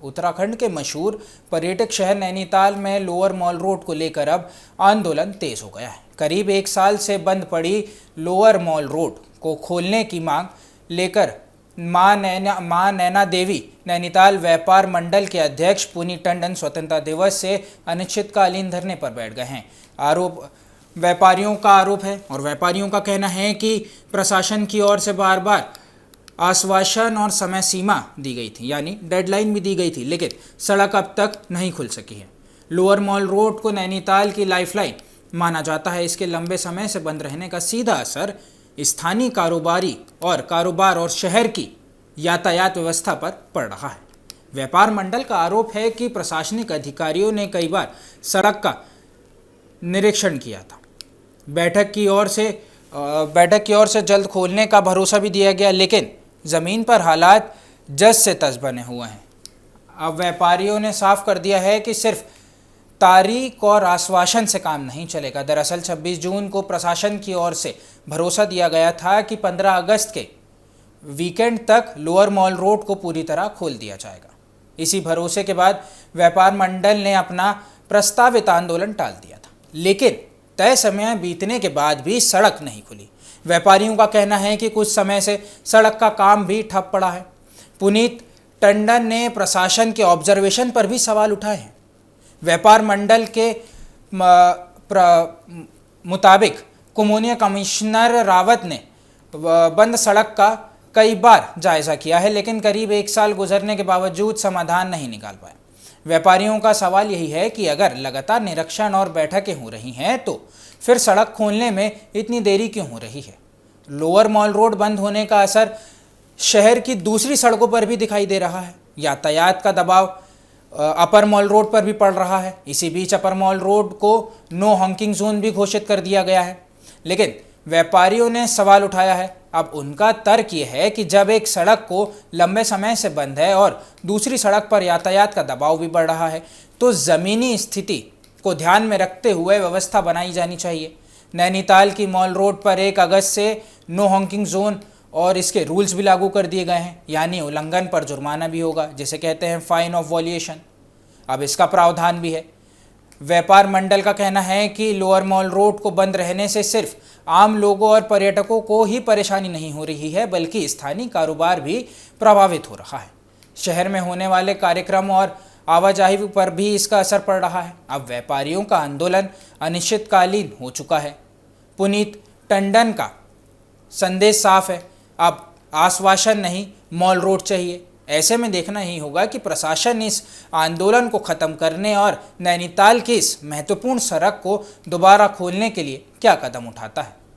उत्तराखंड के मशहूर पर्यटक शहर नैनीताल में लोअर मॉल रोड को लेकर अब आंदोलन तेज हो गया है। करीब 1 साल से बंद पड़ी लोअर मॉल रोड को खोलने की मांग लेकर मां नैना देवी नैनीताल व्यापार मंडल के अध्यक्ष पुनीत टंडन स्वतंत्रता दिवस से अनिश्चितकालीन धरने पर बैठ गए हैं। व्यापारियों का आरोप है और व्यापारियों का कहना है कि प्रशासन की ओर से बार बार आश्वासन और समय सीमा दी गई थी, यानी डेडलाइन भी दी गई थी, लेकिन सड़क अब तक नहीं खुल सकी है। लोअर मॉल रोड को नैनीताल की लाइफलाइन माना जाता है। इसके लंबे समय से बंद रहने का सीधा असर स्थानीय कारोबार और शहर की यातायात व्यवस्था पर पड़ रहा है। व्यापार मंडल का आरोप है कि प्रशासनिक अधिकारियों ने कई बार सड़क का निरीक्षण किया था। बैठक की ओर से जल्द खोलने का भरोसा भी दिया गया, लेकिन ज़मीन पर हालात जस से तस बने हुए हैं। अब व्यापारियों ने साफ कर दिया है कि सिर्फ तारीख और आश्वासन से काम नहीं चलेगा। दरअसल 26 जून को प्रशासन की ओर से भरोसा दिया गया था कि 15 अगस्त के वीकेंड तक लोअर मॉल रोड को पूरी तरह खोल दिया जाएगा। इसी भरोसे के बाद व्यापार मंडल ने अपना प्रस्तावित आंदोलन टाल दिया था, लेकिन तय समय बीतने के बाद भी सड़क नहीं खुली। व्यापारियों का कहना है कि कुछ समय से सड़क का काम भी ठप पड़ा है। पुनीत टंडन ने प्रशासन के ऑब्जर्वेशन पर भी सवाल उठाए हैं। व्यापार मंडल के मुताबिक कुमोनिया कमिश्नर रावत ने बंद सड़क का कई बार जायजा किया है, लेकिन करीब 1 साल गुजरने के बावजूद समाधान नहीं निकाल पाए। व्यापारियों का सवाल यही है कि अगर लगातार निरीक्षण और बैठकें हो रही हैं तो फिर सड़क खोलने में इतनी देरी क्यों हो रही है। लोअर मॉल रोड बंद होने का असर शहर की दूसरी सड़कों पर भी दिखाई दे रहा है। यातायात का दबाव अपर मॉल रोड पर भी पड़ रहा है। इसी बीच अपर मॉल रोड को नो हॉकिंग जोन भी घोषित कर दिया गया है, लेकिन व्यापारियों ने सवाल उठाया है। अब उनका तर्क ये है कि जब एक सड़क को लंबे समय से बंद है और दूसरी सड़क पर यातायात का दबाव भी बढ़ रहा है, तो ज़मीनी स्थिति को ध्यान में रखते हुए व्यवस्था बनाई जानी चाहिए। नैनीताल की मॉल रोड पर 1 अगस्त से नो हॉकिंग जोन और इसके रूल्स भी लागू कर दिए गए हैं, यानी उल्लंघन पर जुर्माना भी होगा, जिसे कहते हैं फाइन ऑफ वॉल्यूशन। अब इसका प्रावधान भी है। व्यापार मंडल का कहना है कि लोअर मॉल रोड को बंद रहने से सिर्फ आम लोगों और पर्यटकों को ही परेशानी नहीं हो रही है, बल्कि स्थानीय कारोबार भी प्रभावित हो रहा है। शहर में होने वाले कार्यक्रम और आवाजाही पर भी इसका असर पड़ रहा है। अब व्यापारियों का आंदोलन अनिश्चितकालीन हो चुका है। पुनीत टंडन का संदेश साफ है, अब आश्वासन नहीं, मॉल रोड चाहिए। ऐसे में देखना ही होगा कि प्रशासन इस आंदोलन को ख़त्म करने और नैनीताल की इस महत्वपूर्ण सड़क को दोबारा खोलने के लिए क्या कदम उठाता है।